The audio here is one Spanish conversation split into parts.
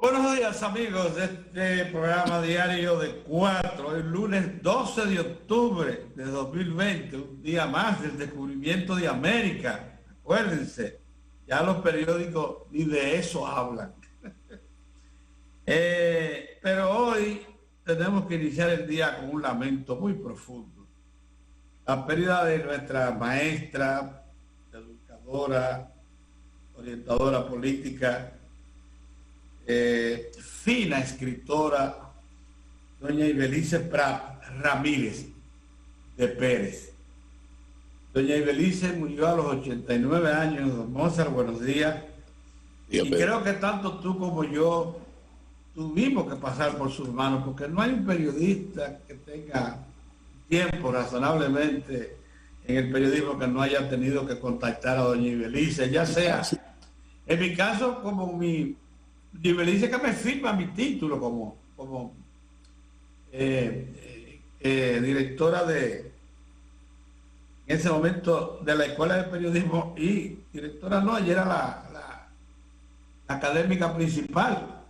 Buenos días amigos de este programa diario de 4, hoy lunes 12 de octubre de 2020, un día más del descubrimiento de América. Acuérdense, ya los periódicos ni de eso hablan. Pero hoy tenemos que iniciar el día con un lamento muy profundo. La pérdida de nuestra maestra, educadora, orientadora política, fina escritora, doña Ibelice Prat Ramírez de Pérez. Doña Ibelice murió a los 89 años. Don Mozart, buenos días. Y creo que tanto tú como yo tuvimos que pasar por sus manos, porque no hay un periodista que tenga tiempo razonablemente en el periodismo que no haya tenido que contactar a doña Ibelice, ya sea, en mi caso, como Ibelice que me firma mi título como directora en ese momento de la Escuela de Periodismo, y directora no, ella era la académica principal,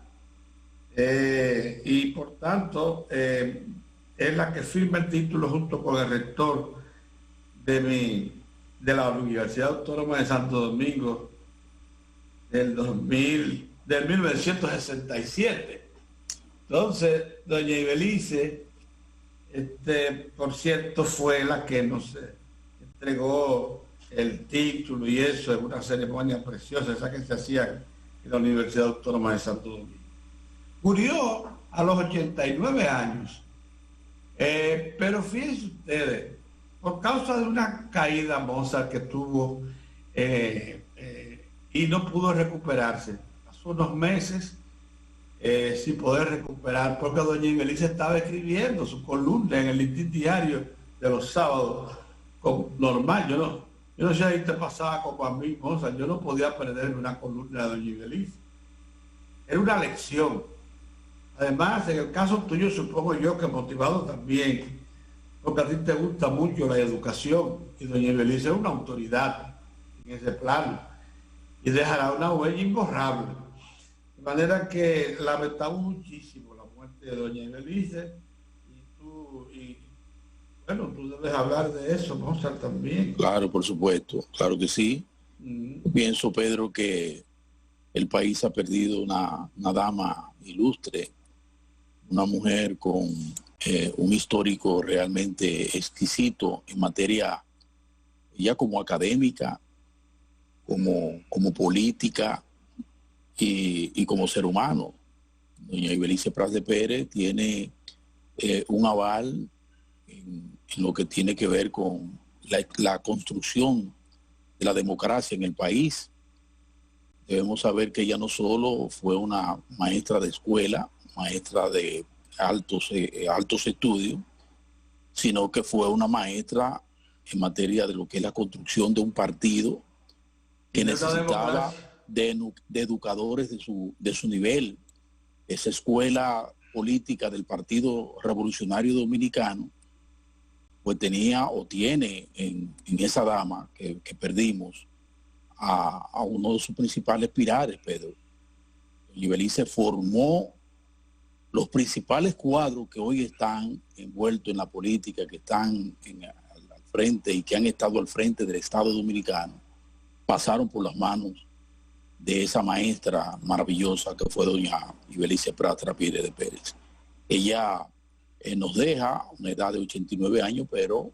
y por tanto es la que firma el título junto con el rector de la Universidad Autónoma de Santo Domingo del 1967. Entonces, doña Ibelice, por cierto, fue la que nos entregó el título y eso en una ceremonia preciosa, esa que se hacía en la Universidad Autónoma de Santo Domingo. Murió a los 89 años, pero fíjense ustedes, por causa de una caída Mozart que tuvo y no pudo recuperarse. Pasó unos meses sin poder recuperar, porque doña Ibelice estaba escribiendo su columna en el Listín Diario de los sábados, normal. Yo no sé si ahí te pasaba como a mí, Mozart, yo no podía perder una columna de doña Ibelice. Era una lección. Además, en el caso tuyo, supongo yo que motivado también, porque a ti te gusta mucho la educación, y doña Ibelice es una autoridad en ese plano, y dejará una huella imborrable. De manera que lamentamos muchísimo la muerte de doña Ibelice, y bueno, tú debes hablar de eso, Mozart, también. Claro, por supuesto, claro que sí. Pienso, Pedro, que el país ha perdido una dama ilustre, una mujer con un histórico realmente exquisito en materia ya como académica, como política y como ser humano. Doña Ibelice Prat de Pérez tiene un aval en lo que tiene que ver con la construcción de la democracia en el país. Debemos saber que ella no solo fue una maestra de escuela, maestra de altos estudios, sino que fue una maestra en materia de lo que es la construcción de un partido que necesitaba de educadores de su nivel. Esa escuela política del Partido Revolucionario Dominicano pues tenía o tiene en esa dama que perdimos a uno de sus principales pilares, Pedro. Ibelice formó los principales cuadros que hoy están envueltos en la política, que están al frente y que han estado al frente del Estado Dominicano, pasaron por las manos de esa maestra maravillosa que fue doña Ibelice Prat Ramírez de Pérez. Ella nos deja a una edad de 89 años, pero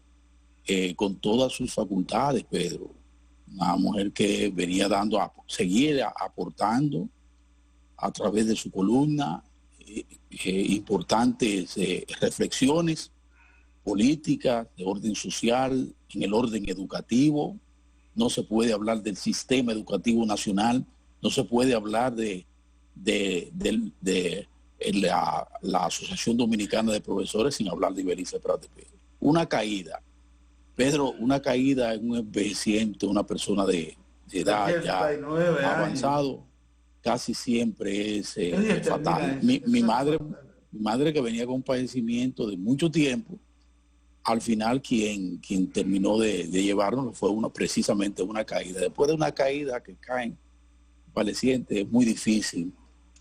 con todas sus facultades, Pedro. Una mujer que venía seguir aportando a través de su columna importantes reflexiones políticas de orden social, en el orden educativo. No se puede hablar del sistema educativo nacional, no se puede hablar de la Asociación Dominicana de Profesores sin hablar de Ibelice Prat de Pérez. Una caída, Pedro, una caída en un envejeciente, una persona de edad ya avanzado, casi siempre es fatal. Mi madre que venía con un padecimiento de mucho tiempo, al final quien terminó de llevarnos fue precisamente una caída. Después de una caída que caen palecientes, es muy difícil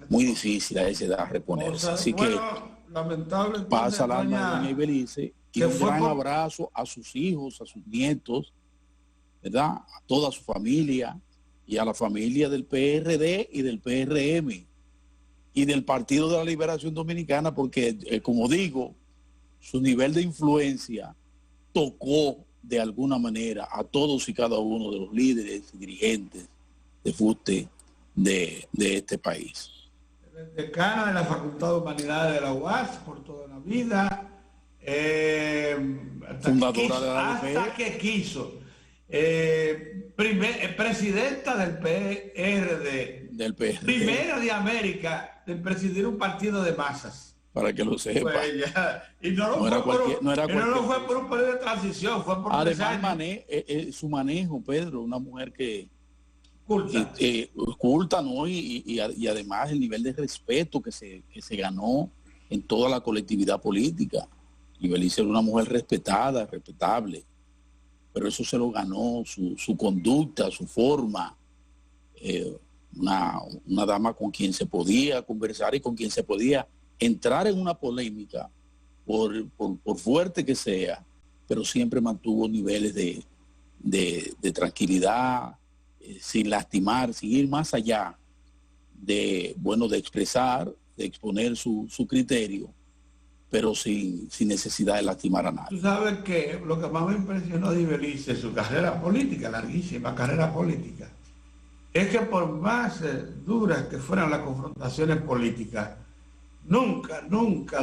muy difícil a esa edad reponerse. Así que lamentable, pasa el alma de doña Ibelice y un gran abrazo a sus hijos, a sus nietos, ¿verdad? A toda su familia y a la familia del PRD y del PRM y del Partido de la Liberación Dominicana, porque, como digo, su nivel de influencia tocó de alguna manera a todos y cada uno de los líderes y dirigentes de fuste de este país. Decana de la Facultad de Humanidades de la UAS por toda la vida, fundadora de la ADP, hasta que quiso, presidenta del PRD, primera de América en presidir un partido de masas. Para que lo sepa. Pues y no lo fue por un periodo de transición, fue por además su manejo, Pedro, una mujer que culta, ¿no? Y además el nivel de respeto que se ganó en toda la colectividad política. Ibelice era una mujer respetada, respetable, pero eso se lo ganó, su conducta, su forma, una dama con quien se podía conversar y con quien se podía entrar en una polémica, por fuerte que sea, pero siempre mantuvo niveles de tranquilidad, sin lastimar, sin ir más allá de expresar, de exponer su criterio, pero sin necesidad de lastimar a nadie. Tú sabes que lo que más me impresionó de Ibelice, su carrera política, larguísima carrera política, es que por más duras que fueran las confrontaciones políticas, nunca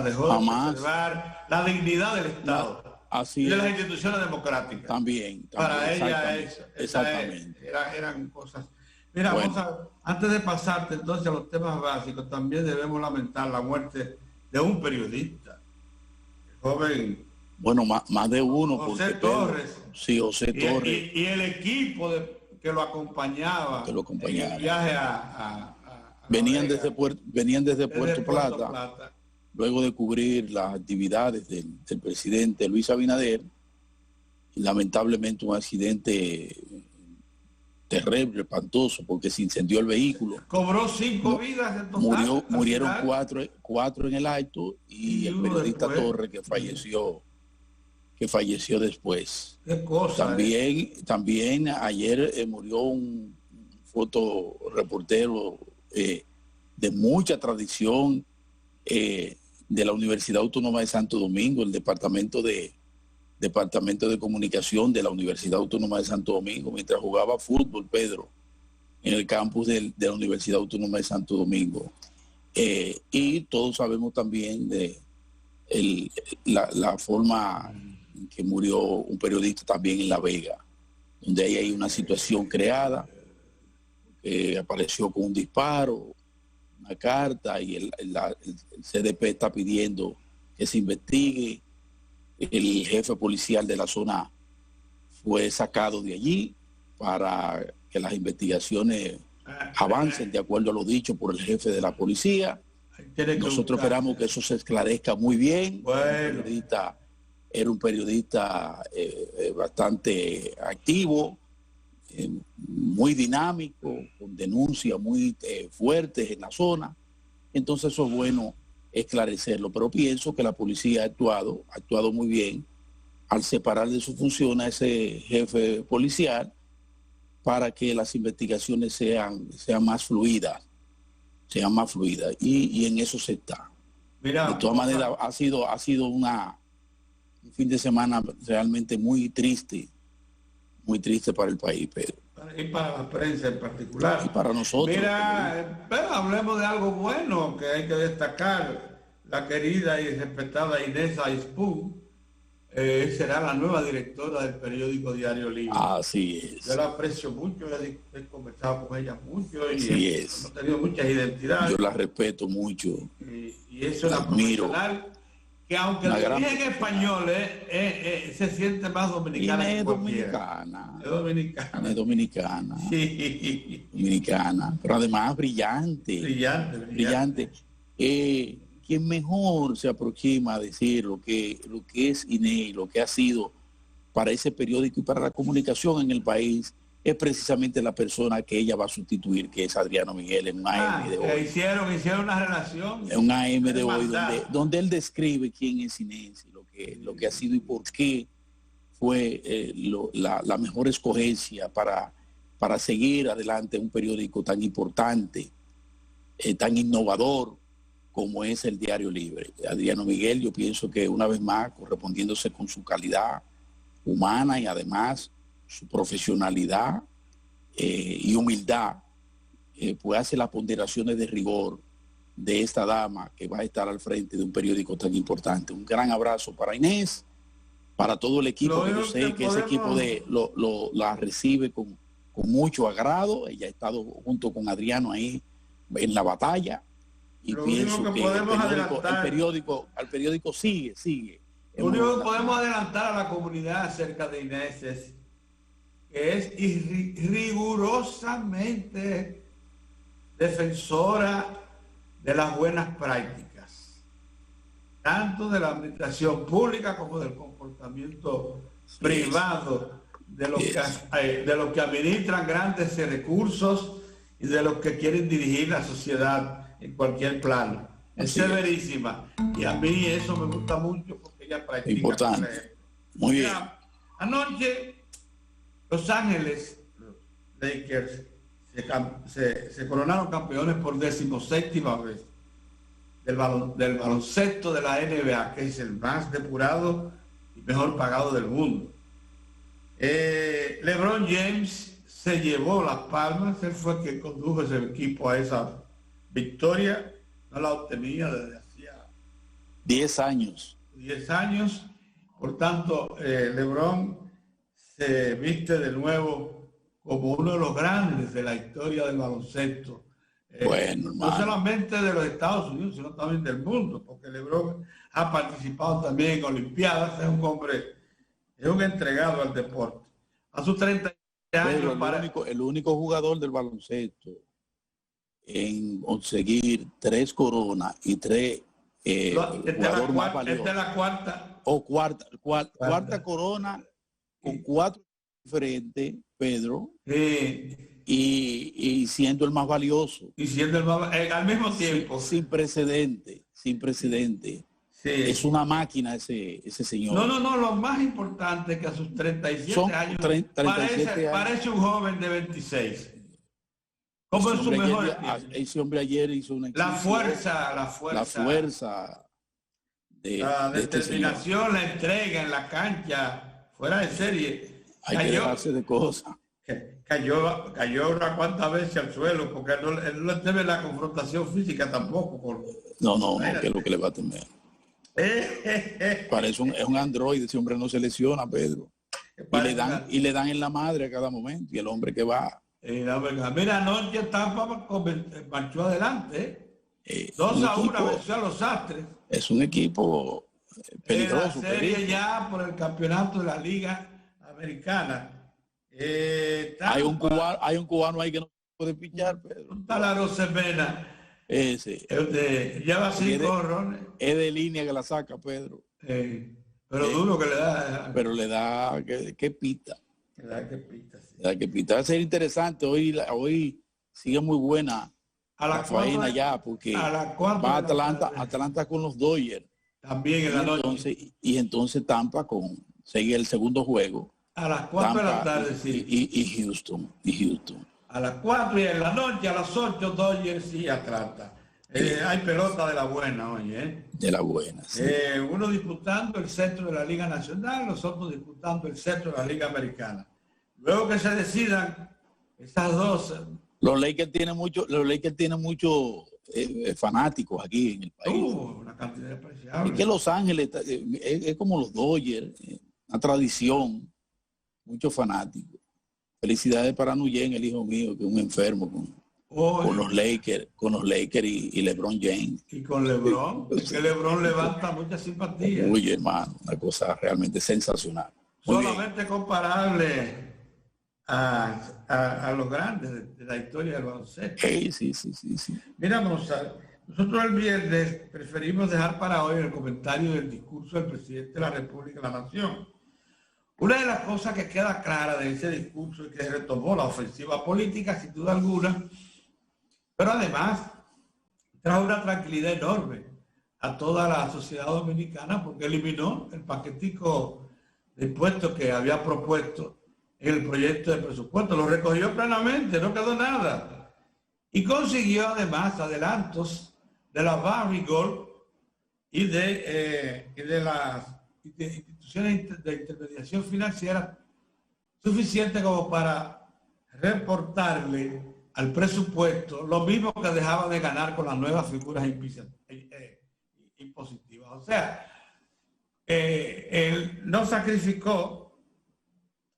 dejó de observar la dignidad del Estado. Así y de las instituciones democráticas. También para ella exactamente. Eran cosas. Mira, bueno, antes de pasarte entonces a los temas básicos, también debemos lamentar la muerte de un periodista, el joven. Bueno, más de uno. José Torres. Sí, José Torres. Y el equipo que lo acompañaba. En el viaje venían desde Puerto Plata. Luego de cubrir las actividades del presidente Luis Abinader, y lamentablemente un accidente terrible, espantoso, porque se incendió el vehículo. Cobró 5 vidas en total. Murieron cuatro en el acto y el periodista Torres que falleció después. Qué cosa. También ayer murió un fotoreportero de mucha tradición, de la Universidad Autónoma de Santo Domingo, el Departamento de Comunicación de la Universidad Autónoma de Santo Domingo, mientras jugaba fútbol, Pedro, en el campus de la Universidad Autónoma de Santo Domingo. Y todos sabemos también de la forma en que murió un periodista también en La Vega, donde ahí hay una situación creada, que apareció con un disparo, una carta, y el CDP está pidiendo que se investigue. El jefe policial de la zona fue sacado de allí para que las investigaciones avancen de acuerdo a lo dicho por el jefe de la policía. Nosotros esperamos que eso se esclarezca muy bien. Bueno. Era un periodista bastante activo, muy dinámico, con denuncias muy fuertes en la zona. Entonces eso es bueno esclarecerlo, pero pienso que la policía ha actuado muy bien al separar de su función a ese jefe policial para que las investigaciones sean más fluidas, y en eso se está. Mira, de todas maneras ha sido un fin de semana realmente muy triste para el país, Pedro. Y para la prensa en particular. Y para nosotros. Mira, pero hablemos de algo bueno que hay que destacar. La querida y respetada Inés Aispun será la nueva directora del periódico Diario Libre. Así es. Yo la aprecio mucho, he conversado con ella mucho y hemos tenido muchas identidades. Yo la respeto mucho. Y es una profesional que aunque lo diga en español, se siente más dominicana. Es dominicana. Sí. Dominicana, pero además brillante. Quien mejor se aproxima a decir lo que es Inés, lo que ha sido para ese periódico y para la comunicación en el país, es precisamente la persona que ella va a sustituir, que es Adriano Miguel, en un AM de hoy. Hicieron una relación. En un AM de hoy, donde él describe quién es Inés, lo que ha sido y por qué fue la mejor escogencia para seguir adelante un periódico tan importante, tan innovador como es el Diario Libre. Adriano Miguel, yo pienso que una vez más, correspondiéndose con su calidad humana y además su profesionalidad y humildad, pues hace las ponderaciones de rigor de esta dama que va a estar al frente de un periódico tan importante. Un gran abrazo para Inés, para todo el equipo, que yo sé que ese equipo la recibe con mucho agrado. Ella ha estado junto con Adriano ahí en la batalla y pienso que el periódico sigue. Lo único que podemos adelantar a la comunidad acerca de Inés es que es rigurosamente defensora de las buenas prácticas, tanto de la administración pública como del comportamiento privado de los que administran grandes recursos y de los que quieren dirigir la sociedad en cualquier plano. Es severísima. Y a mí eso me gusta mucho porque ella practica. Importante. Muy bien. Anoche, Los Ángeles Lakers se coronaron campeones por 17ª vez del baloncesto de la NBA, que es el más depurado y mejor pagado del mundo. LeBron James se llevó las palmas. Él fue el que condujo ese equipo a esa victoria. No la obtenía desde hacía 10 años. 10 años. Por tanto, LeBron se viste de nuevo como uno de los grandes de la historia del baloncesto. Bueno, no solamente de los Estados Unidos, sino también del mundo, porque LeBron ha participado también en Olimpiadas. Es un hombre, es un entregado al deporte. A sus 30 años. El único jugador del baloncesto en conseguir 3 coronas y 3 jugador más valioso. Esta es la cuarta. O cuarta corona con 4 diferentes, Pedro. Y siendo el más valioso. Y siendo el más al mismo tiempo. Sin precedente. Sí. Es una máquina ese señor. No, lo más importante es que a sus 37 años parece un joven de 26. ¿Cómo es su mejor? Ese hombre ayer hizo una la fuerza de determinación, la entrega en la cancha, fuera de serie. Hay que dejarse de cosas. Cayó unas cuantas veces al suelo, porque él no teme la confrontación física tampoco. No, que es lo que le va a temer. Parece es un androide, ese hombre no se lesiona, Pedro. Y le dan en la madre a cada momento, y el hombre que va. Mira, anoche Tampa marchó adelante. 2-1 venció a los Astres. Es un equipo peligroso. La serie ya por el campeonato de la Liga Americana. Hay un cubano ahí que no puede pichar, Pedro. Un Talaro Semena. Ese. Lleva 5 honrones. Es de línea que la saca, Pedro. Pero duro que le da. Pero le da que pita. Le da que pita, sí. Le da que pita. Va a ser interesante. Hoy sigue muy buena la faena ya, porque va Atlanta con los Dodgers. También en la noche. Y entonces Tampa sigue el segundo juego. A las 4 de la tarde, sí. Y Houston. A las 4 y en la noche, a las 8, Dodgers y Atlanta. Hay pelota de la buena hoy, De la buena, sí. Uno disputando el centro de la Liga Nacional, los otros disputando el centro de la Liga Americana. Luego que se decidan esas dos. Los Lakers tienen muchos fanáticos aquí en el país. Una cantidad apreciable. Es que Los Ángeles es como los Dodgers, una tradición, muchos fanáticos. Felicidades para Nuyen, el hijo mío, que es un enfermo con los Lakers y LeBron James. Y con LeBron, que LeBron levanta mucha simpatía. Oye, hermano, una cosa realmente sensacional. Solamente comparable a los grandes de la historia del baloncesto. Sí. Mira, nosotros el viernes preferimos dejar para hoy el comentario del discurso del presidente de la República de la Nación. Una de las cosas que queda clara de ese discurso es que retomó la ofensiva política, sin duda alguna, pero además trajo una tranquilidad enorme a toda la sociedad dominicana porque eliminó el paquetico de impuestos que había propuesto en el proyecto de presupuesto. Lo recogió plenamente, no quedó nada. Y consiguió además adelantos de la Barrigold y de las instituciones de intermediación financiera suficiente como para reportarle al presupuesto lo mismo que dejaba de ganar con las nuevas figuras impositivas. O sea, él no sacrificó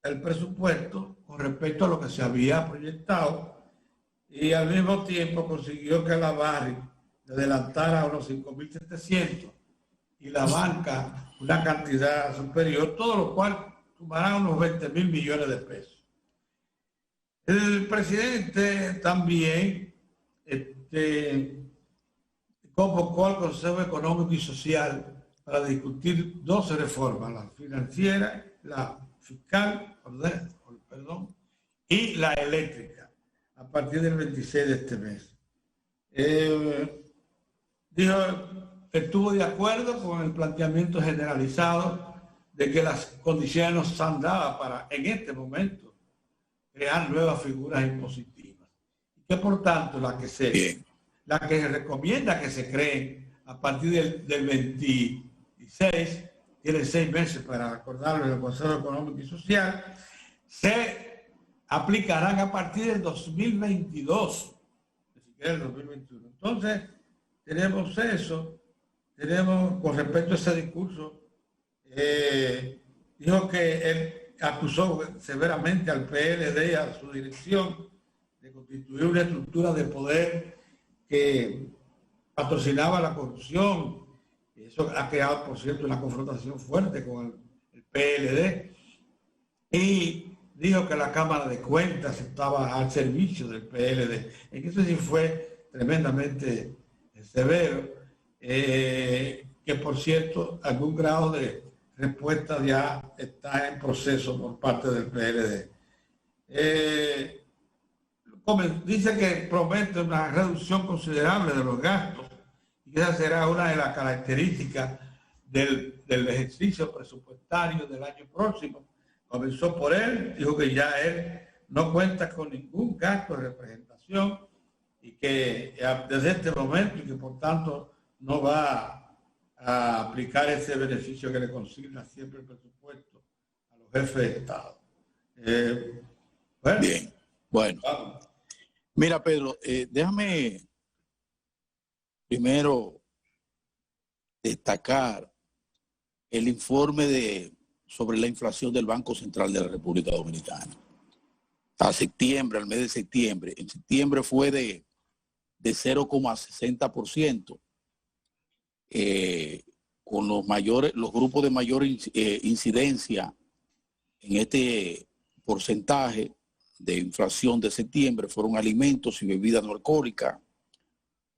el presupuesto con respecto a lo que se había proyectado y al mismo tiempo consiguió que la Barri adelantara a unos 5.700 y la banca una cantidad superior, todo lo cual sumará unos 20.000 millones de pesos. El presidente también convocó al Consejo Económico y Social para discutir 12 reformas, la financiera, la fiscal, perdón, y la eléctrica, a partir del 26 de este mes. Dijo que estuvo de acuerdo con el planteamiento generalizado de que las condiciones no están dadas para, en este momento, crear nuevas figuras impositivas. Y que, por tanto, la que se recomienda que se creen a partir del 26, tiene 6 meses para acordarlo en el Consejo Económico y Social, se aplicarán a partir del 2022, ni siquiera el 2021. Entonces, tenemos eso. Tenemos, con respecto a ese discurso, dijo que él acusó severamente al PLD y a su dirección de constituir una estructura de poder que patrocinaba la corrupción. Eso ha creado, por cierto, una confrontación fuerte con el PLD. Y dijo que la Cámara de Cuentas estaba al servicio del PLD. En eso sí fue tremendamente severo. Que por cierto, algún grado de respuesta ya está en proceso por parte del PLD. Dice que promete una reducción considerable de los gastos y esa será una de las características del ejercicio presupuestario del año próximo. Comenzó por él, dijo que ya él no cuenta con ningún gasto de representación y que desde este momento y que por tanto no va a aplicar ese beneficio que le consigna siempre el presupuesto a los jefes de Estado. Bien, bueno. Vamos. Mira, Pedro, déjame primero destacar el informe sobre la inflación del Banco Central de la República Dominicana. A septiembre, al mes de septiembre. En septiembre fue de 0,60%. Con los grupos de mayor incidencia en este porcentaje de inflación de septiembre fueron alimentos y bebidas no alcohólicas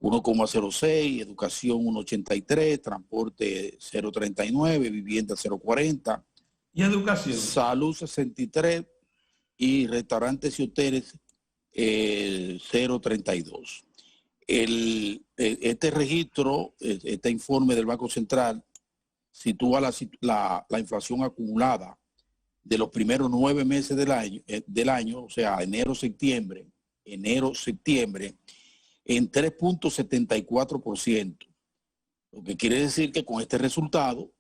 1,06, educación 1,83, transporte 0,39, vivienda 0,40 y educación, salud 63 y restaurantes y hoteles 0,32. Este registro, este informe del Banco Central sitúa la inflación acumulada de los primeros 9 meses del año, o sea, enero-septiembre, en 3,74%. Lo que quiere decir que con este resultado,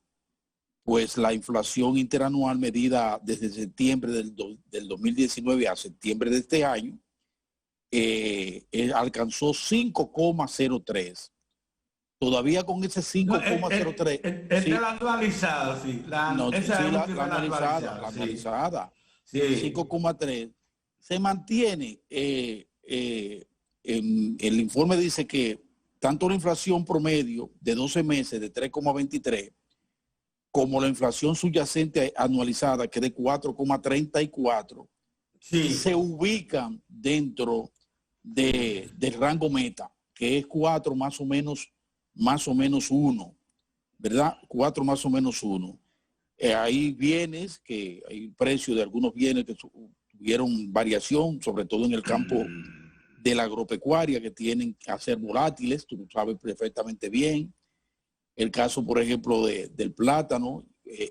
pues la inflación interanual medida desde septiembre del 2019 a septiembre de este año, alcanzó 5,03. Todavía con ese 5,03. Es la anualizada, sí. La anualizada. Sí. 5,3. Se mantiene. El informe dice que tanto la inflación promedio de 12 meses de 3,23 como la inflación subyacente anualizada, que es de 4,34, sí, se ubican dentro del rango meta, que es 4 más o menos 1, ¿verdad? 4 más o menos 1. hay bienes que, hay precio de algunos bienes que tuvieron variación, sobre todo en el campo de la agropecuaria, que tienen que ser volátiles, tú lo sabes perfectamente bien. El caso, por ejemplo, del plátano,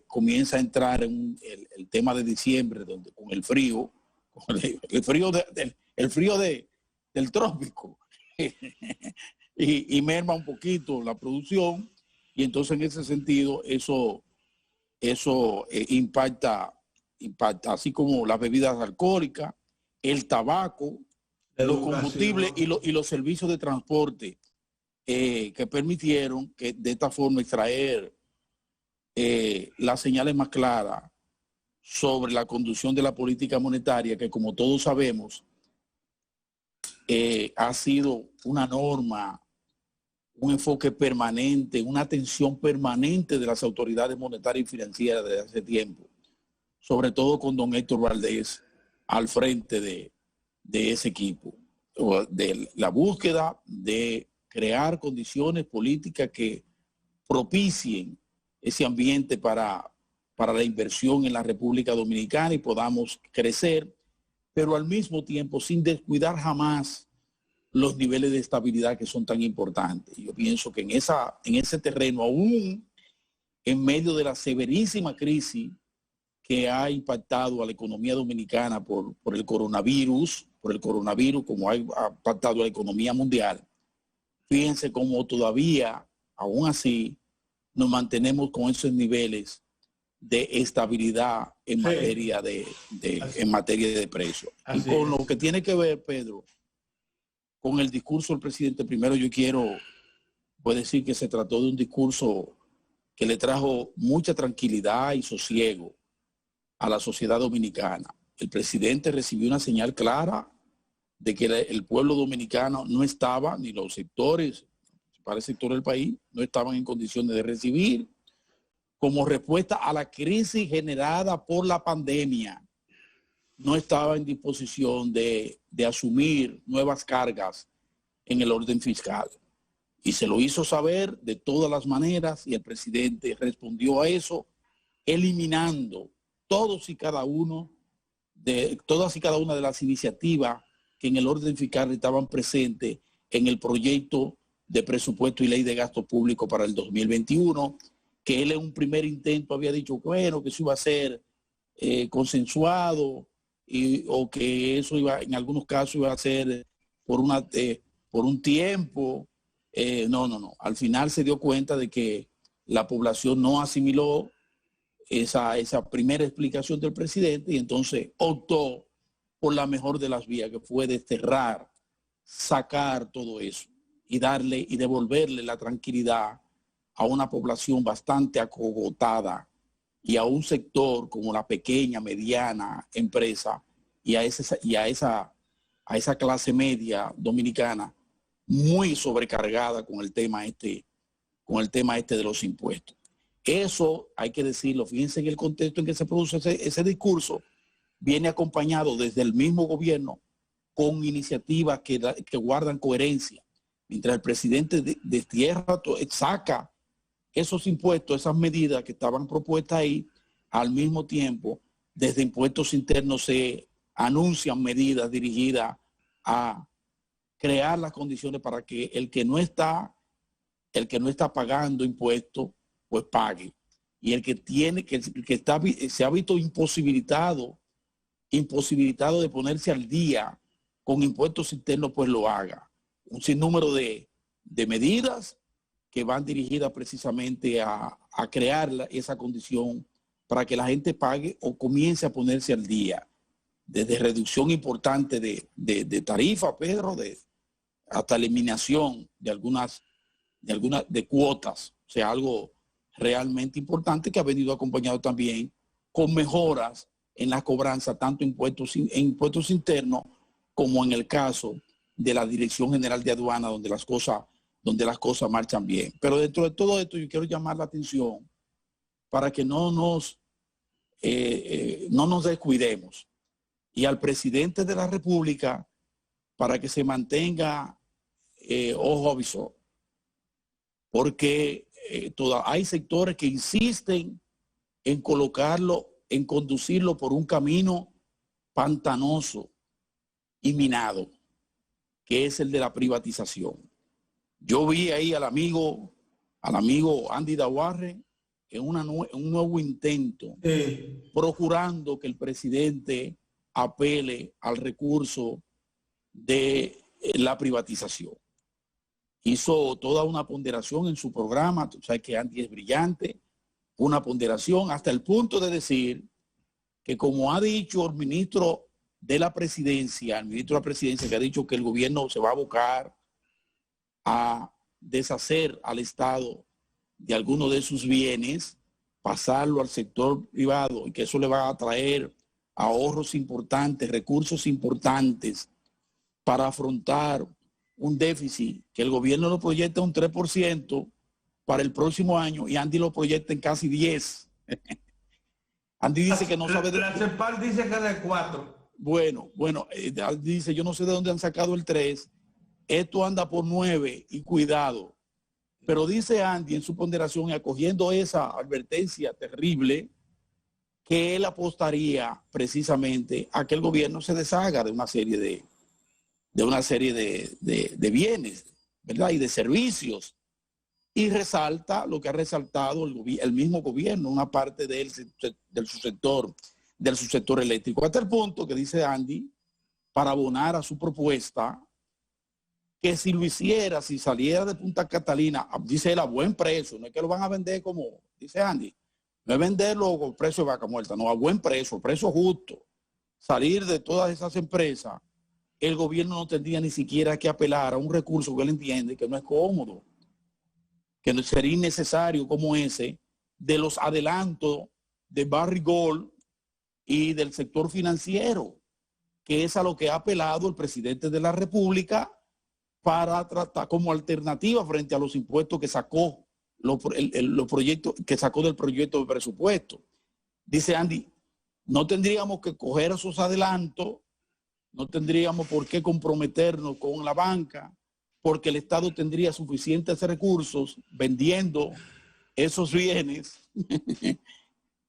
comienza a entrar en el tema de diciembre, donde con el frío, el frío del trópico, y merma un poquito la producción, y entonces en ese sentido eso impacta, así como las bebidas alcohólicas, el tabaco, los combustibles y los servicios de transporte que permitieron que de esta forma extraer las señales más claras sobre la conducción de la política monetaria, que como todos sabemos ha sido una norma, un enfoque permanente, una atención permanente de las autoridades monetarias y financieras desde hace tiempo, sobre todo con don Héctor Valdés al frente de ese equipo, de la búsqueda de crear condiciones políticas que propicien ese ambiente para la inversión en la República Dominicana y podamos crecer, pero al mismo tiempo sin descuidar jamás los niveles de estabilidad que son tan importantes. Yo pienso que en ese terreno, aún en medio de la severísima crisis que ha impactado a la economía dominicana por el coronavirus, como ha impactado a la economía mundial, fíjense cómo todavía, aún así, nos mantenemos con esos niveles de estabilidad en materia de precios. Y con lo que tiene que ver, Pedro, con el discurso del presidente, primero yo quiero decir que se trató de un discurso que le trajo mucha tranquilidad y sosiego a la sociedad dominicana. El presidente recibió una señal clara de que el pueblo dominicano no estaba, ni los sectores, para el sector del país, no estaban en condiciones de recibir como respuesta a la crisis generada por la pandemia. No estaba en disposición de asumir nuevas cargas en el orden fiscal. Y se lo hizo saber de todas las maneras y el presidente respondió a eso eliminando todas y cada una de las iniciativas que en el orden fiscal estaban presentes en el proyecto de presupuesto y ley de gasto público para el 2021, que él en un primer intento había dicho, bueno, que eso iba a ser consensuado, o que eso iba, en algunos casos iba a ser por un tiempo. No. Al final se dio cuenta de que la población no asimiló esa primera explicación del presidente y entonces optó por la mejor de las vías, que fue desterrar, sacar todo eso y devolverle la tranquilidad a una población bastante acogotada y a un sector como la pequeña, mediana empresa y a esa clase media dominicana muy sobrecargada con el tema este de los impuestos. Eso hay que decirlo, fíjense en el contexto en que se produce ese discurso, viene acompañado desde el mismo gobierno con iniciativas que guardan coherencia. Mientras el presidente destierra, saca esos impuestos, esas medidas que estaban propuestas ahí, al mismo tiempo, desde impuestos internos se anuncian medidas dirigidas a crear las condiciones para que el que no está pagando impuestos, pues pague. Y el que se ha visto imposibilitado de ponerse al día con impuestos internos, pues lo haga. Un sinnúmero de medidas que van dirigidas precisamente a crear esa condición para que la gente pague o comience a ponerse al día. Desde reducción importante de tarifa, Pedro, hasta eliminación de algunas cuotas. O sea, algo realmente importante que ha venido acompañado también con mejoras en la cobranza, tanto en impuestos internos como en el caso de la Dirección General de Aduana, donde las cosas marchan bien. Pero dentro de todo esto yo quiero llamar la atención para que no nos descuidemos, y al presidente de la República para que se mantenga ojo avisor, porque hay sectores que insisten en colocarlo, en conducirlo por un camino pantanoso y minado, que es el de la privatización. Yo vi ahí al amigo Andy Dawarre en un nuevo intento, procurando que el presidente apele al recurso de la privatización. Hizo toda una ponderación en su programa, tú sabes que Andy es brillante, una ponderación hasta el punto de decir que, como ha dicho el ministro de la presidencia, que ha dicho que el gobierno se va a abocar a deshacer al Estado de algunos de sus bienes, pasarlo al sector privado, y que eso le va a traer ahorros importantes, recursos importantes para afrontar un déficit que el gobierno lo proyecta un 3% para el próximo año y Andy lo proyecta en casi 10%. Andy dice que no sabe... La CEPAL dice que es de 4%. Bueno, dice, yo no sé de dónde han sacado el 3%, esto anda por 9% y cuidado. Pero dice Andy en su ponderación, y acogiendo esa advertencia terrible, que él apostaría precisamente a que el gobierno se deshaga de una serie de bienes, ¿verdad? Y de servicios. Y resalta lo que ha resaltado el mismo gobierno, una parte del subsector eléctrico. Hasta el punto que dice Andy, para abonar a su propuesta, que si lo hiciera, si saliera de Punta Catalina, dice él, a buen precio, no es que lo van a vender como, dice Andy, no es venderlo con precio de vaca muerta, no, a buen precio justo, salir de todas esas empresas, el gobierno no tendría ni siquiera que apelar a un recurso que él entiende que no es cómodo, que no sería innecesario como ese, de los adelantos de Barrick Gold y del sector financiero, que es a lo que ha apelado el presidente de la República para tratar como alternativa frente a los impuestos que sacó, los proyectos que sacó del proyecto de presupuesto. Dice Andy, no tendríamos que coger esos adelantos, no tendríamos por qué comprometernos con la banca, porque el Estado tendría suficientes recursos vendiendo esos bienes,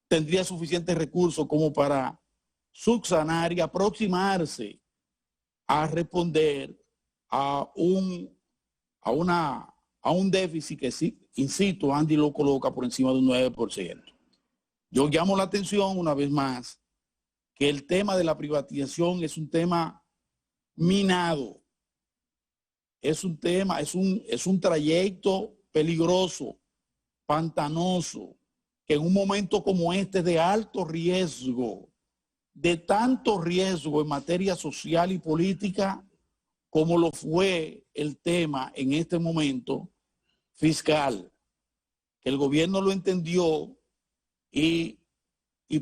tendría suficientes recursos como para subsanar y aproximarse a responder a un déficit que, sí, insisto, Andy lo coloca por encima de un 9%. Yo llamo la atención una vez más que el tema de la privatización es un tema minado, es un tema, es un trayecto peligroso, pantanoso, que en un momento como este de alto riesgo, de tanto riesgo en materia social y política, como lo fue el tema en este momento fiscal, que el gobierno lo entendió y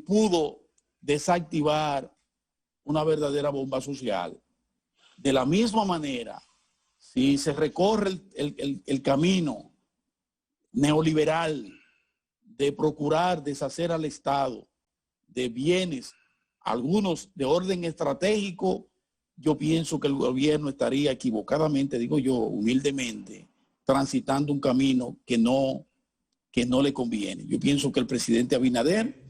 pudo desactivar una verdadera bomba social. De la misma manera, si se recorre el camino neoliberal de procurar deshacer al Estado de bienes, algunos de orden estratégico, yo pienso que el gobierno estaría equivocadamente, digo yo, humildemente, transitando un camino que no le conviene. Yo pienso que el presidente Abinader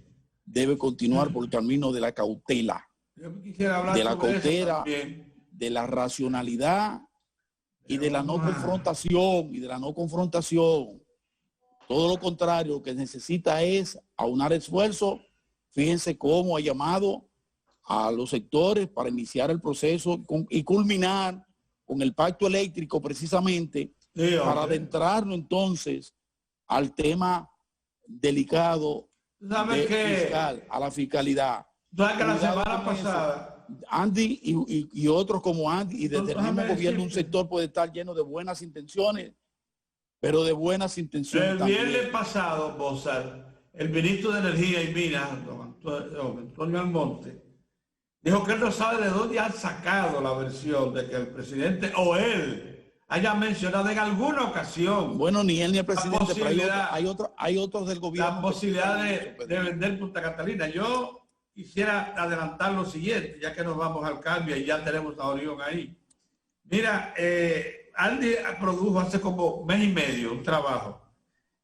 debe continuar por el camino de la cautela, de la racionalidad y de la no confrontación, Todo lo contrario, lo que necesita es aunar esfuerzos. Fíjense cómo ha llamado a los sectores para iniciar el proceso y culminar con el pacto eléctrico precisamente, para adentrarnos entonces al tema delicado fiscal, a la fiscalidad. ¿Sabes que la semana pasada Andy y otros como Andy y desde el mismo gobierno un sector puede estar lleno de buenas intenciones, pero de buenas intenciones el viernes pasado, Mozart, el ministro de Energía y Minas, Antonio Almonte, dijo que él no sabe de dónde han sacado la versión de que el presidente o él haya mencionado en alguna ocasión. Bueno, ni él ni el presidente, pero hay otros del gobierno. La posibilidad de vender Punta Catalina. Yo quisiera adelantar lo siguiente, ya que nos vamos al cambio y ya tenemos a Orión ahí. Mira, Andy produjo hace como mes y medio un trabajo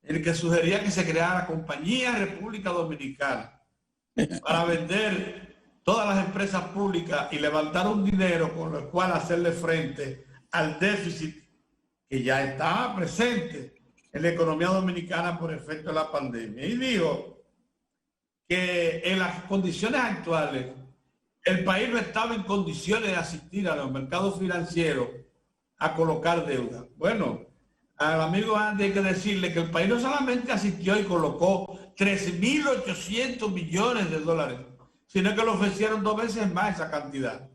en el que sugería que se creara la Compañía República Dominicana para vender todas las empresas públicas y levantar un dinero con el cual hacerle frente al déficit que ya estaba presente en la economía dominicana por efecto de la pandemia. Y dijo que en las condiciones actuales el país no estaba en condiciones de asistir a los mercados financieros a colocar deuda. Bueno, al amigo Andy hay que decirle que el país no solamente asistió y colocó 3.800 millones de dólares, sino que le ofrecieron 2 veces más esa cantidad.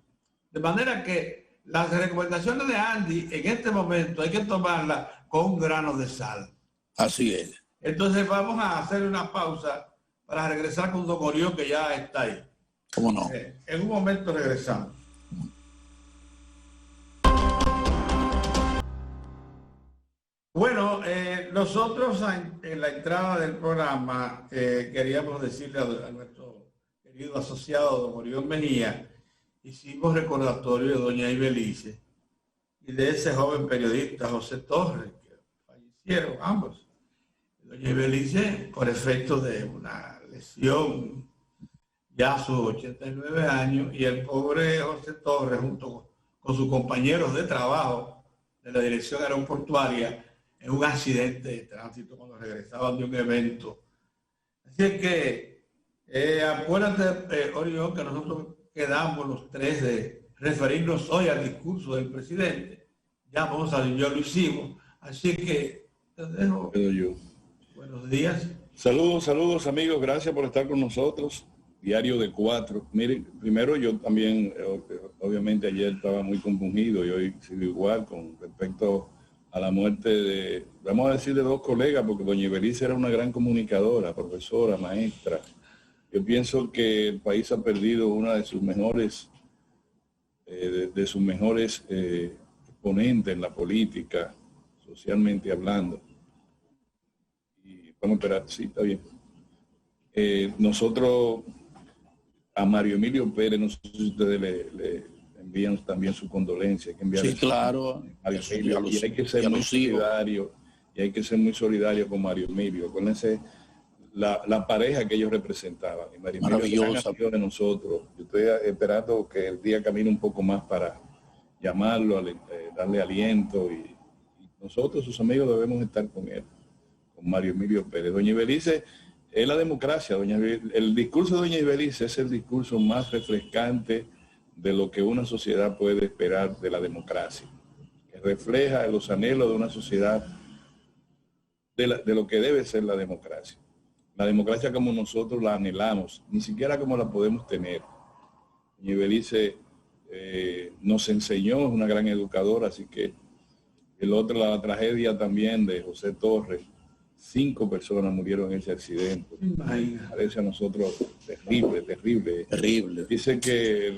De manera que las recomendaciones de Andy en este momento hay que tomarlas con un grano de sal. Así es. Entonces vamos a hacer una pausa para regresar con don Orión, que ya está ahí. ¿Cómo no? En un momento regresamos. Bueno, nosotros en la entrada del programa queríamos decirle a nuestro querido asociado don Orión Mejía, hicimos recordatorio de doña Ibelice y de ese joven periodista José Torres, que fallecieron ambos. Doña Ibelice, por efecto de una lesión ya a sus 89 años, y el pobre José Torres, junto con sus compañeros de trabajo de la dirección aeroportuaria, en un accidente de tránsito cuando regresaban de un evento. Así es que, acuérdate, Orión, que nosotros quedamos los tres de referirnos hoy al discurso del presidente. Ya yo lo hicimos. Así que te dejo. Yo. Buenos días. Saludos amigos, gracias por estar con nosotros. Diario de 4. Miren, primero yo también, obviamente ayer estaba muy compungido y hoy sigo igual con respecto a la muerte de, vamos a decir, de 2 colegas, porque doña Ibelice era una gran comunicadora, profesora, maestra. Yo pienso que el país ha perdido una de sus mejores, exponentes en la política, socialmente hablando. Y vamos a esperar, sí, está bien. Nosotros, a Mario Emilio Pérez, no sé si ustedes le envían también su condolencia. Sí, claro. Mario Emilio, y hay que ser muy solidario, y hay que ser muy solidario con Mario Emilio. Acuérdense la pareja que ellos representaban. Y Mario Emilio es amigo de nosotros. Yo estoy esperando que el día camine un poco más para llamarlo, darle aliento, y nosotros, sus amigos, debemos estar con él, con Mario Emilio Pérez. Doña Ibelice es la democracia. El discurso de doña Ibelice es el discurso más refrescante de lo que una sociedad puede esperar de la democracia, que refleja los anhelos de una sociedad de lo que debe ser la democracia. La democracia como nosotros la anhelamos, ni siquiera como la podemos tener. Doña Ibelice nos enseñó, es una gran educadora, así que la tragedia también de José Torres, 5 personas murieron en ese accidente. Parece a nosotros terrible. Dice que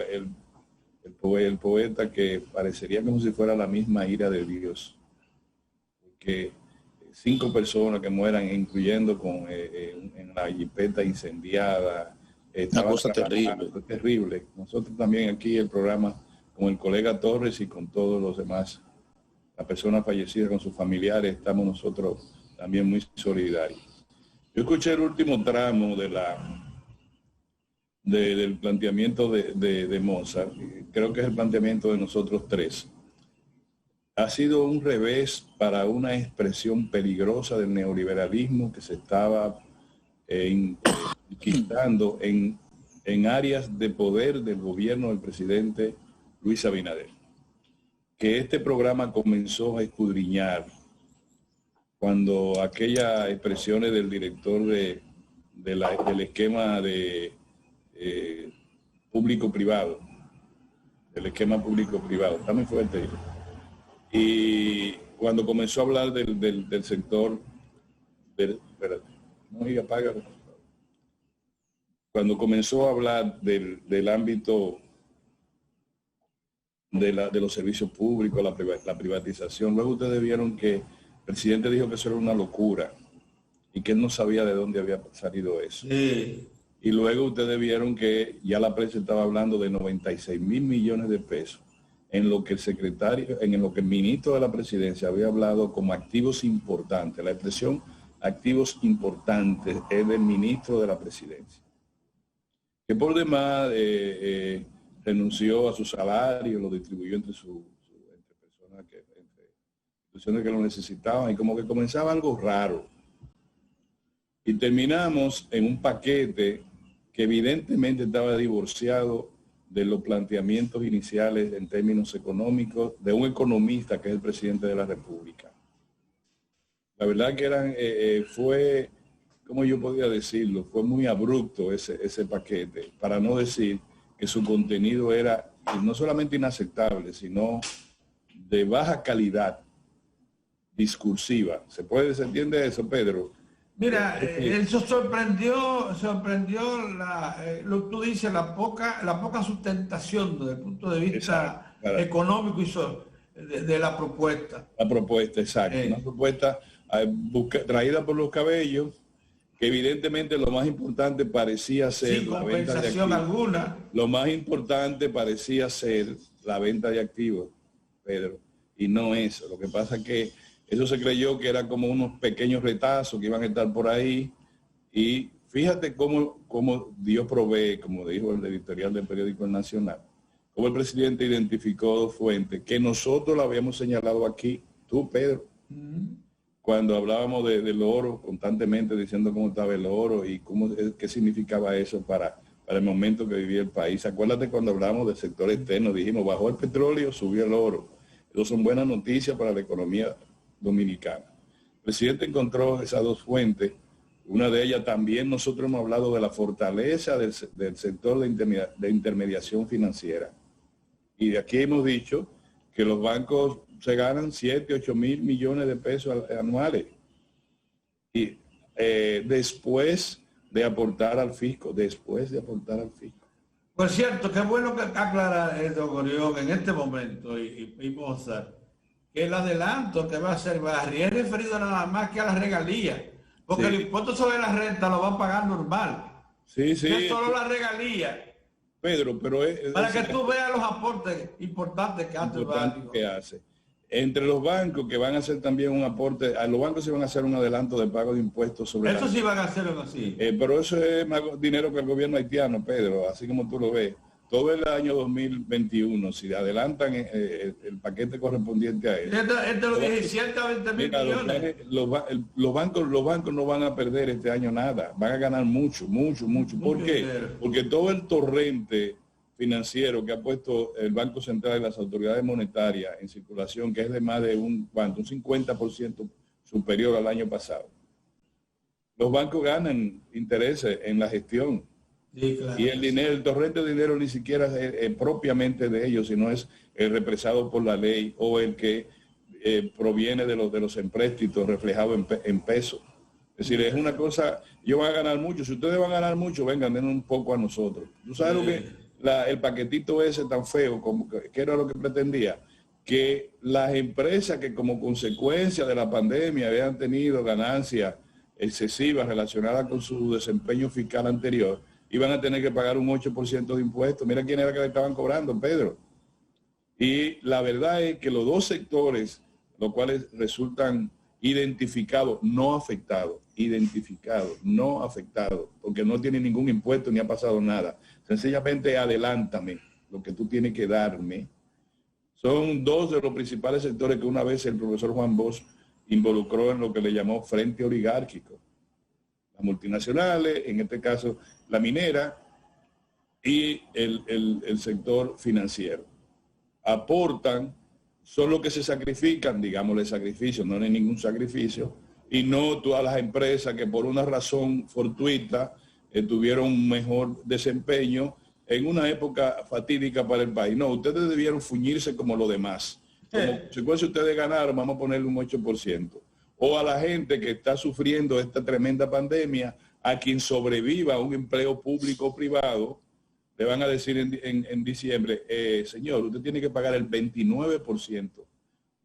el poeta que parecería como si fuera la misma ira de Dios, que 5 personas que mueran, incluyendo en la jipeta incendiada. Una cosa terrible. Nosotros también aquí el programa, con el colega Torres y con todos los demás, las personas fallecidas con sus familiares, estamos nosotros también muy solidarios. Yo escuché el último tramo del planteamiento de Mozart. Creo que es el planteamiento de nosotros tres. Ha sido un revés para una expresión peligrosa del neoliberalismo que se estaba quitando en áreas de poder del gobierno del presidente Luis Abinader. Que este programa comenzó a escudriñar cuando aquellas expresiones del director del esquema de público-privado, el esquema público-privado, está muy fuerte. Y cuando comenzó a hablar del sector, cuando comenzó a hablar del ámbito de los servicios públicos, la privatización, luego ustedes vieron que el presidente dijo que eso era una locura y que él no sabía de dónde había salido eso. Sí. Y luego ustedes vieron que ya la prensa estaba hablando de 96 mil millones de pesos en lo que el ministro de la presidencia había hablado como activos importantes. La expresión activos importantes es del ministro de la Presidencia, que por demás renunció a su salario, lo distribuyó entre personas entre instituciones que lo necesitaban, y como que comenzaba algo raro. Y terminamos en un paquete que evidentemente estaba divorciado de los planteamientos iniciales en términos económicos de un economista que es el presidente de la República. La verdad que fue, ¿cómo yo podría decirlo? Fue muy abrupto ese paquete, para no decir que su contenido era no solamente inaceptable, sino de baja calidad discursiva. ¿Se entiende eso, Pedro? Mira, eso sorprendió lo que tú dices, la poca sustentación desde el punto de vista económico y de la propuesta. La propuesta, exacto. Una propuesta traída por los cabellos, que evidentemente lo más importante parecía ser sin la venta de activos. Alguna. Lo más importante parecía ser la venta de activos, Pedro, y no eso. Lo que pasa es que eso se creyó que era como unos pequeños retazos que iban a estar por ahí, y fíjate cómo Dios provee, como dijo el editorial del periódico El Nacional, cómo el presidente identificó dos fuentes que nosotros la habíamos señalado aquí, tú, Pedro, cuando hablábamos del oro, constantemente diciendo cómo estaba el oro y qué significaba eso para el momento que vivía el país. Acuérdate cuando hablábamos del sector externo, dijimos, bajó el petróleo, subió el oro. Eso son buenas noticias para la economía dominicana. El presidente encontró esas dos fuentes. Una de ellas también nosotros hemos hablado de la fortaleza del sector de intermediación financiera. Y de aquí hemos dicho que los bancos se ganan 7, 8 mil millones de pesos anuales. Y después de aportar al fisco, Por cierto, qué bueno que aclarar esto, Gorión, en este momento, y Mozart, que el adelanto que va a hacer Barry es referido nada más que a las regalías, porque el impuesto sobre la renta lo va a pagar normal. Sí. Es solo la regalía. Pedro, pero para que tú veas los aportes importantes que hace el banco. Entre los bancos que van a hacer también un aporte, a los bancos se van a hacer un adelanto de pago de impuestos sobre eso sí van a hacerlo así. Pero eso es más dinero que el gobierno haitiano, Pedro, así como tú lo ves. Todo el año 2021, si adelantan el paquete correspondiente a eso. Este lo dije, 120 mil millones. Los bancos no van a perder este año nada, van a ganar mucho. ¿Por qué? Porque todo el torrente financiero que ha puesto el Banco Central y las autoridades monetarias en circulación, que es de más de un 50% superior al año pasado. Los bancos ganan intereses en la gestión. Sí, claro. Y el torrente de dinero ni siquiera es propiamente de ellos, sino es represado por la ley o el que proviene de los empréstitos reflejados en pesos. Es decir, es una cosa, ellos van a ganar mucho. Si ustedes van a ganar mucho, vengan, den un poco a nosotros. ¿Tú sabes lo que el paquetito ese tan feo, que era lo que pretendía? Que las empresas que como consecuencia de la pandemia habían tenido ganancias excesivas relacionadas con su desempeño fiscal anterior, iban a tener que pagar un 8% de impuestos. Mira quién era que le estaban cobrando, Pedro. Y la verdad es que los dos sectores, los cuales resultan identificados, no afectados, porque no tienen ningún impuesto ni ha pasado nada. Sencillamente adelántame lo que tú tienes que darme. Son dos de los principales sectores que una vez el profesor Juan Bosch involucró en lo que le llamó frente oligárquico. Las multinacionales, en este caso la minera y el sector financiero. Aportan, son los que se sacrifican, digámosle sacrificio, no hay ningún sacrificio, y no todas las empresas que por una razón fortuita tuvieron un mejor como en una época fatídica para el país. No, ustedes debieron fuñirse como los demás. Como si ustedes ganaron, vamos a ponerle un 8%. O a la gente que está sufriendo esta tremenda pandemia, a quien sobreviva un empleo público o privado, le van a decir en diciembre, señor, usted tiene que pagar el 29%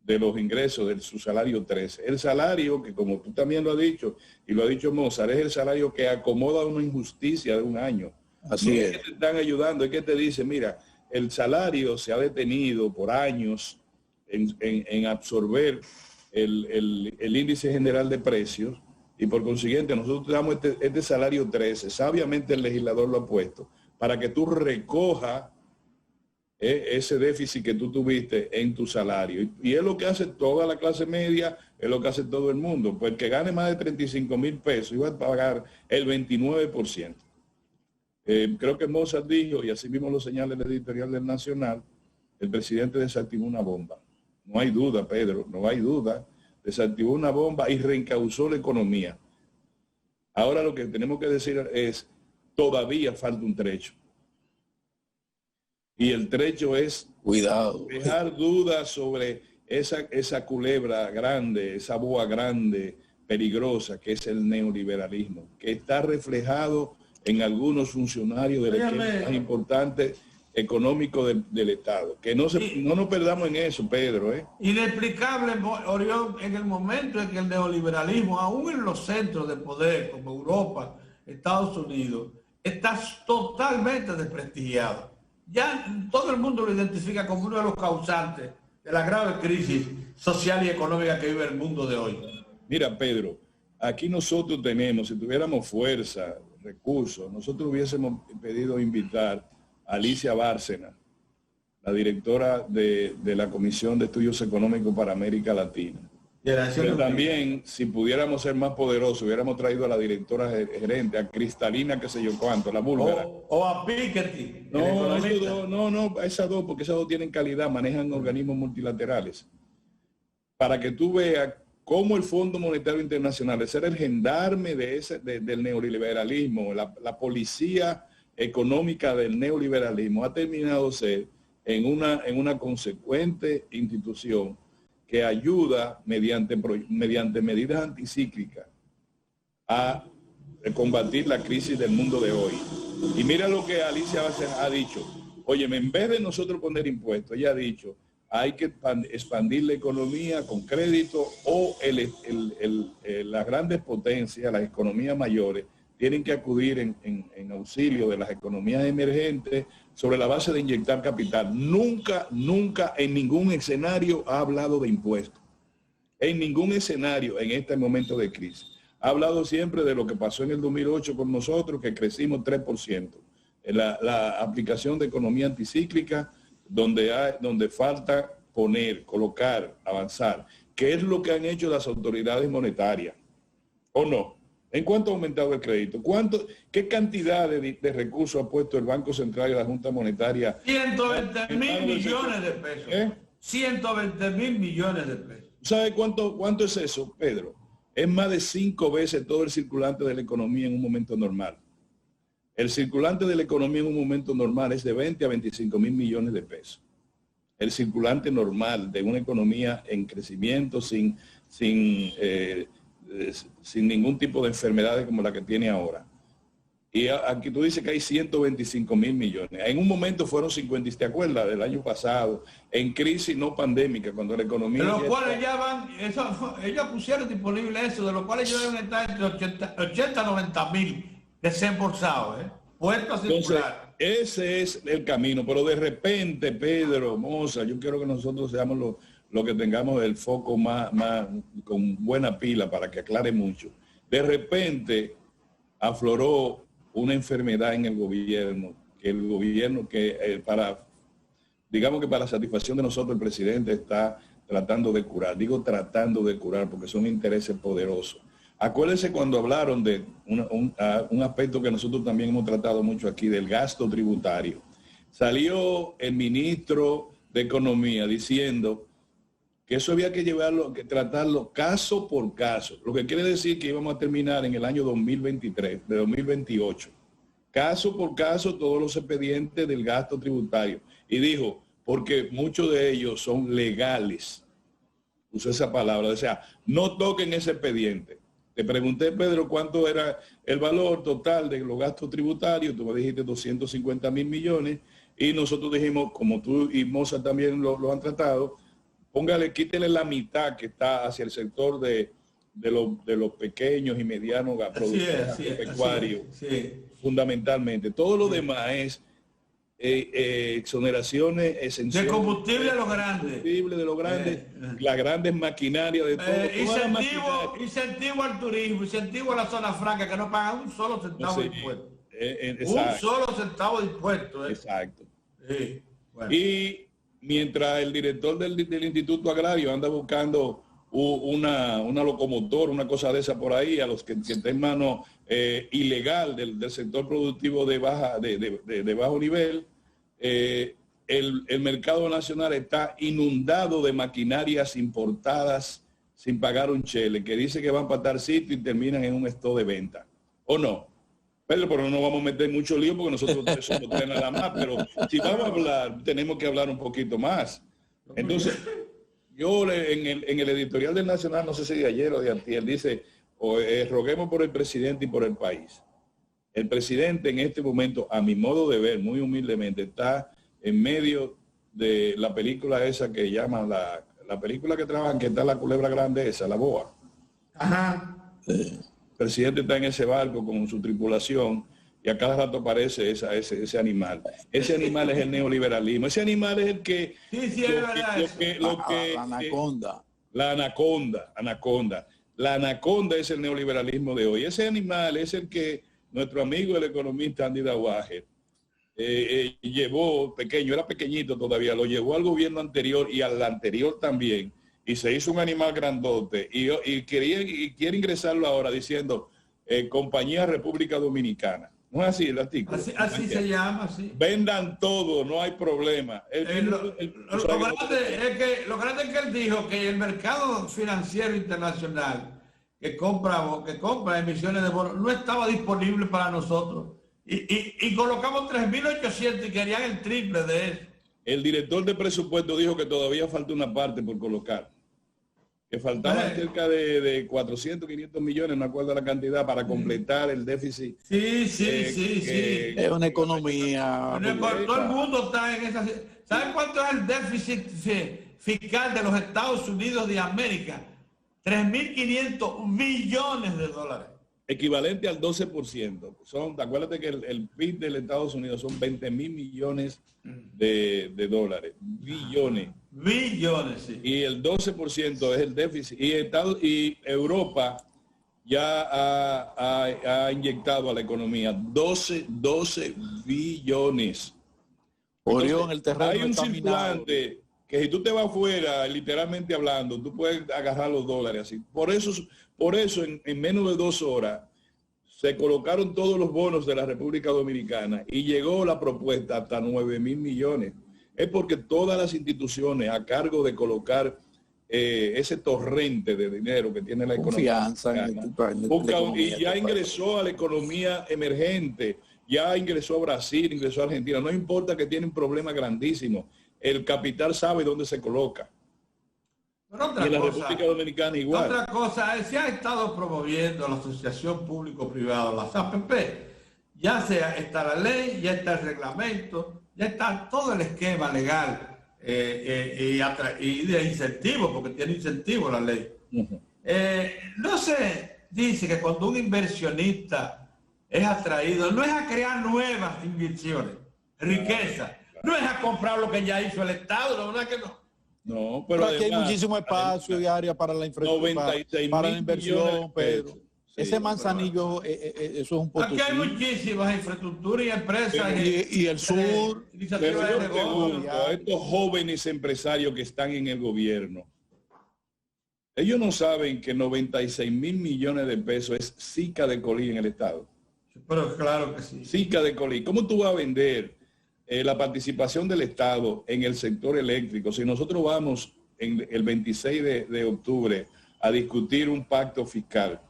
de los ingresos de su salario 13. El salario que, como tú también lo has dicho, y lo ha dicho Mozart, es el salario que acomoda una injusticia de un año. Así es. Que te están ayudando, es que te dice, mira, el salario se ha detenido por años en absorber el índice general de precios, y por consiguiente nosotros te damos este salario 13. Sabiamente el legislador lo ha puesto para que tú recojas ese déficit que tú tuviste en tu salario. Y es lo que hace toda la clase media, es lo que hace todo el mundo. Pues el que gane más de 35,000 pesos iba a pagar el 29%. Creo que Mozart dijo, y así mismo lo señala el editorial del Nacional, el presidente desactivó una bomba. No hay duda, Pedro, no hay duda. Desactivó una bomba y reencauzó la economía. Ahora lo que tenemos que decir es, todavía falta un trecho. Y el trecho es dejar dudas sobre esa culebra grande, esa boa grande, peligrosa, que es el neoliberalismo, que está reflejado en algunos funcionarios del equipo más importante económico del Estado. Que no nos perdamos en eso, Pedro. Inexplicable, Orión, en el momento en que el neoliberalismo, aún en los centros de poder, como Europa, Estados Unidos, está totalmente desprestigiado. Ya todo el mundo lo identifica como uno de los causantes de la grave crisis social y económica que vive el mundo de hoy. Mira, Pedro, aquí nosotros tenemos, si tuviéramos fuerza, recursos, nosotros hubiésemos pedido invitar a Alicia Bárcena, la directora de la Comisión de Estudios Económicos para América Latina. Pero también, si pudiéramos ser más poderosos, hubiéramos traído a la directora gerente, a Cristalina, qué sé yo cuánto, la búlgara. O a Piketty. No, esas dos, porque esas dos tienen calidad, manejan organismos multilaterales. Para que tú veas cómo el Fondo Monetario Internacional, de ser el gendarme del neoliberalismo, la policía económica del neoliberalismo, ha terminado ser en una consecuente institución que ayuda mediante medidas anticíclicas a combatir la crisis del mundo de hoy. Y mira lo que Alicia ha dicho. Oye, en vez de nosotros poner impuestos, ella ha dicho, hay que expandir la economía con crédito o las grandes potencias, las economías mayores, tienen que acudir en auxilio de las economías emergentes sobre la base de inyectar capital. Nunca en ningún escenario ha hablado de impuestos. En ningún escenario en este momento de crisis. Ha hablado siempre de lo que pasó en el 2008 con nosotros, que crecimos 3%. La aplicación de economía anticíclica, donde falta colocar, avanzar. ¿Qué es lo que han hecho las autoridades monetarias? ¿O no? ¿En cuánto ha aumentado el crédito? ¿Qué cantidad de recursos ha puesto el Banco Central y la Junta Monetaria? 120.000 millones de pesos. 120.000 millones de pesos. ¿Sabe cuánto es eso, Pedro? Es más de 5 veces todo el circulante de la economía en un momento normal. El circulante de la economía en un momento normal es de 20 a 25.000 millones de pesos. El circulante normal de una economía en crecimiento sin ningún tipo de enfermedades como la que tiene ahora. Y aquí tú dices que hay 125.000 millones. En un momento fueron 50, ¿te acuerdas? Del año pasado, en crisis no pandémica, cuando la economía... De los cuales ya van, ellos pusieron disponible eso, de los cuales ellos deben estar entre 80 a 90.000 desembolsados, puestos a circular. Ese es el camino, pero de repente, Pedro, Moza, yo quiero que nosotros seamos lo que tengamos el foco más con buena pila para que aclare mucho. De repente afloró una enfermedad en el gobierno, digamos que para satisfacción de nosotros el presidente está tratando de curar. Digo tratando de curar porque son intereses poderosos. Acuérdense cuando hablaron de un aspecto que nosotros también hemos tratado mucho aquí, del gasto tributario. Salió el ministro de Economía diciendo que eso había que tratarlo caso por caso, lo que quiere decir que íbamos a terminar en el año 2023, de 2028. Caso por caso todos los expedientes del gasto tributario. Y dijo, porque muchos de ellos son legales. Usó esa palabra, o sea, no toquen ese expediente. Te pregunté, Pedro, cuánto era el valor total de los gastos tributarios. Tú me dijiste 250.000 millones. Y nosotros dijimos, como tú y Moza también lo han tratado, quítele la mitad que está hacia el sector de los pequeños y medianos productores pecuarios, fundamentalmente. Todo lo demás es exoneraciones esenciales. De combustible a los grandes. Combustible de los grandes, las grandes maquinarias de todo. Incentivo al turismo, incentivo a la zona franca, que no pagan un solo centavo de impuesto. Un solo centavo de impuesto. Exacto. Bueno. Y mientras el director del Instituto Agrario anda buscando una locomotora, una cosa de esa por ahí, a los que estén en mano ilegal del sector productivo de bajo nivel, el mercado nacional está inundado de maquinarias importadas sin pagar un chele, que dice que van para tal sitio y terminan en un stock de venta. ¿O no? Pero no vamos a meter mucho lío porque nosotros somos tres nada más, pero si vamos a hablar, tenemos que hablar un poquito más. Entonces, yo en el editorial del Nacional, no sé si de ayer o de antier, dice, roguemos por el presidente y por el país. El presidente en este momento, a mi modo de ver, muy humildemente, está en medio de la película esa que llaman la película que trabajan, que está la culebra grande esa, la boa. Ajá. El presidente está en ese barco con su tripulación y a cada rato aparece ese animal. Ese animal es el neoliberalismo. Ese animal es el que... La anaconda. La anaconda. La anaconda es el neoliberalismo de hoy. Ese animal es el que nuestro amigo el economista Andy Dawager llevó pequeño, era pequeñito todavía, lo llevó al gobierno anterior y al anterior también, y se hizo un animal grandote y quiere ingresarlo ahora diciendo Compañía República Dominicana. No es así el artículo. Así se llama, sí. Vendan todo, no hay problema. Lo grande es que él dijo que el mercado financiero internacional que compra emisiones de bonos no estaba disponible para nosotros. Y colocamos 3.800 y querían el triple de eso. El director de presupuesto dijo que todavía falta una parte por colocar. Que faltaban cerca de 400, 500 millones, no acuerdo la cantidad, para completar el déficit. Sí. Es una economía. Todo el mundo está en esa... ¿Saben cuánto es el déficit fiscal de los Estados Unidos de América? 3.500 millones de dólares. Equivalente al 12%. Acuérdate que el PIB de los Estados Unidos son 20.000 millones de dólares. Billones. Billones, sí. Y el 12% es el déficit. Y Europa ya ha inyectado a la economía 12 billones. Entonces, en el terreno hay un circulante que si tú te vas afuera, literalmente hablando, tú puedes agarrar los dólares así. Por eso en menos de 2 horas se colocaron todos los bonos de la República Dominicana y llegó la propuesta hasta 9.000 millones. Es porque todas las instituciones a cargo de colocar ese torrente de dinero que tiene la economía y ya ingresó a la economía emergente, ya ingresó a Brasil, ingresó a Argentina. No importa que tiene un problema grandísimo. El capital sabe dónde se coloca. Pero y en la República Dominicana igual. Otra cosa, se ha estado promoviendo la Asociación Público-Privada, las APP. Ya está la ley, ya está el reglamento, ya está todo el esquema legal y de incentivos, porque tiene incentivos la ley. No se dice que cuando un inversionista es atraído, no es a crear nuevas inversiones, riqueza. No es a comprar lo que ya hizo el Estado, la verdad que no. No, pero aquí hay muchísimo espacio y área para la infraestructura, para la inversión, Pedro. Sí, ese Manzanillo, eso es un potosí. Aquí hay muchísimas infraestructuras y empresas. Y el sur. Pero yo pregunto a estos jóvenes empresarios que están en el gobierno, ellos no saben que 96.000 millones de pesos es Sica de Colí en el Estado. Pero claro que sí. Sica de Colí. ¿Cómo tú vas a vender la participación del Estado en el sector eléctrico? Si nosotros vamos el 26 de octubre a discutir un pacto fiscal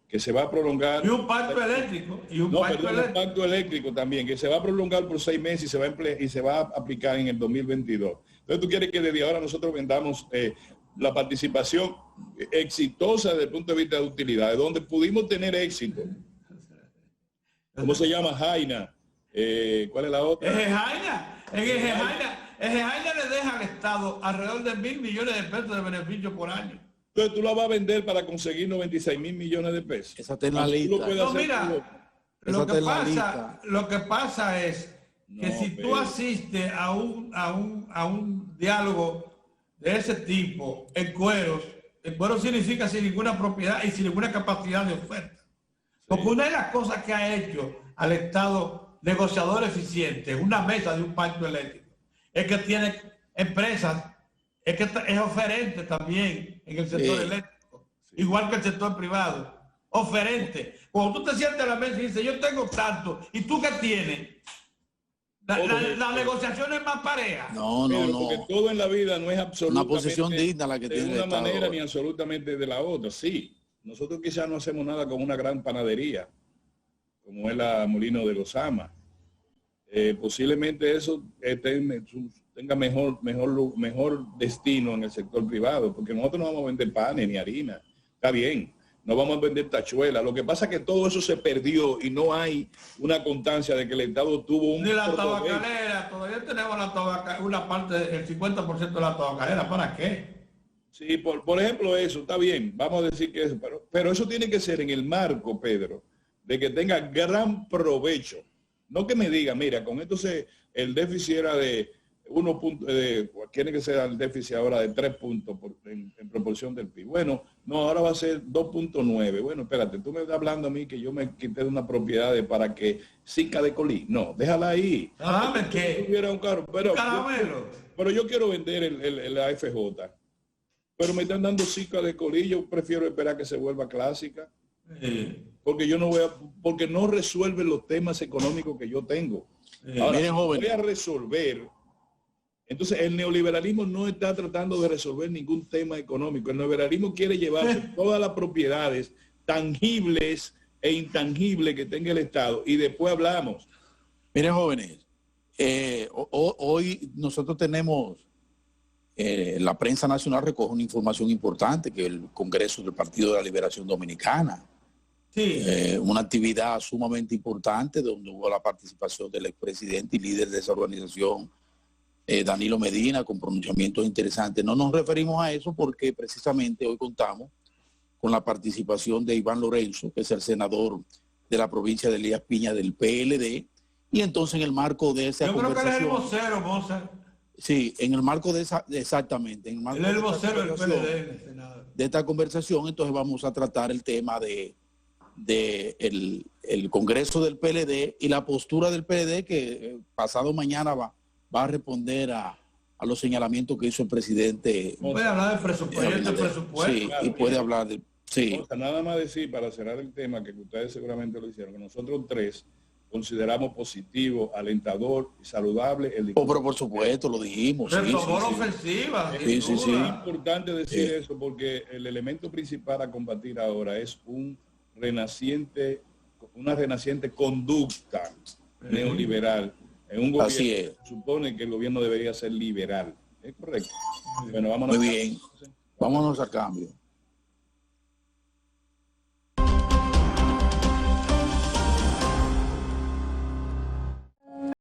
que se va a prolongar... Y un pacto eléctrico. Un pacto eléctrico también, que se va a prolongar por 6 meses y se va a aplicar en el 2022. Entonces tú quieres que desde ahora nosotros vendamos la participación exitosa desde el punto de vista de utilidad, donde pudimos tener éxito. ¿Cómo se llama? Jaina. ¿Cuál es la otra? Ejejaina le deja al Estado alrededor de 1.000 millones de pesos de beneficio por año. Entonces tú la vas a vender para conseguir 96.000 millones de pesos. Esa está en la lista. No, mira, lo que pasa es que si tú asistes a un diálogo de ese tipo en cueros significa sin ninguna propiedad y sin ninguna capacidad de oferta. Porque una de las cosas que ha hecho al Estado negociador eficiente, una mesa de un pacto eléctrico, es que tiene empresas, es que es oferente también en el sector eléctrico, igual que el sector privado. Oferente. Cuando tú te sientes a la mesa y dices, yo tengo tanto, ¿y tú qué tienes? La negociación es más pareja. No. Porque todo en la vida no es absolutamente una posición digna la que de tiene una manera ni absolutamente de la otra. Sí, nosotros quizás no hacemos nada con una gran panadería, como es la Molino de los Amas. Posiblemente eso tenga mejor destino en el sector privado, porque nosotros no vamos a vender panes ni harina. Está bien. No vamos a vender tachuelas. Lo que pasa es que todo eso se perdió y no hay una constancia de que el Estado tuvo un... Ni la tabacalera, todavía tenemos una parte del 50% de la tabacalera. ¿Para qué? Sí, por ejemplo eso, está bien, vamos a decir que eso, pero eso tiene que ser en el marco, Pedro, de que tenga gran provecho. No que me diga, mira, con esto el déficit era de 1 punto, tiene que ser el déficit ahora de 3 puntos en proporción del PIB. Bueno, no, ahora va a ser 2.9. Bueno, espérate, tú me estás hablando a mí que yo me quité de una propiedad para que Sica de Colí. No, déjala ahí. ¿Qué? Tuviera un carro, pero yo quiero vender el AFJ. Pero me están dando Sica de Colí, yo prefiero esperar que se vuelva clásica. Porque yo no porque no resuelve los temas económicos que yo tengo. Ahora, miren, jóvenes, voy a resolver. Entonces, el neoliberalismo no está tratando de resolver ningún tema económico. El neoliberalismo quiere llevarse todas las propiedades tangibles e intangibles que tenga el Estado y después hablamos. Miren, jóvenes, hoy nosotros tenemos, la prensa nacional recoge una información importante que el Congreso del Partido de la Liberación Dominicana. Sí. Una actividad sumamente importante donde hubo la participación del expresidente y líder de esa organización, Danilo Medina, con pronunciamientos interesantes. No nos referimos a eso porque precisamente hoy contamos con la participación de Iván Lorenzo, que es el senador de la provincia de Elías Piña del PLD, y entonces en el marco de esa conversación... Yo creo que él es el vocero, Mozart. Sí, en el marco de esa... Exactamente. En el marco él es el vocero del PLD. De esta conversación, entonces vamos a tratar el tema de el Congreso del PLD y la postura del PLD que pasado mañana va a responder a los señalamientos que hizo el presidente. Puede hablar del presupuesto. Sí, claro, y puede hablar de... Sí. O sea, nada más decir, para cerrar el tema, que ustedes seguramente lo hicieron, que nosotros tres consideramos positivo, alentador y saludable el discurso. Pero por supuesto, lo dijimos. Ofensiva. Es importante decir eso porque el elemento principal a combatir ahora es una renaciente conducta neoliberal. En un gobierno así es. Supone que el gobierno debería ser liberal. ¿Es correcto? Bueno, vámonos. Muy bien. Vámonos a cambio.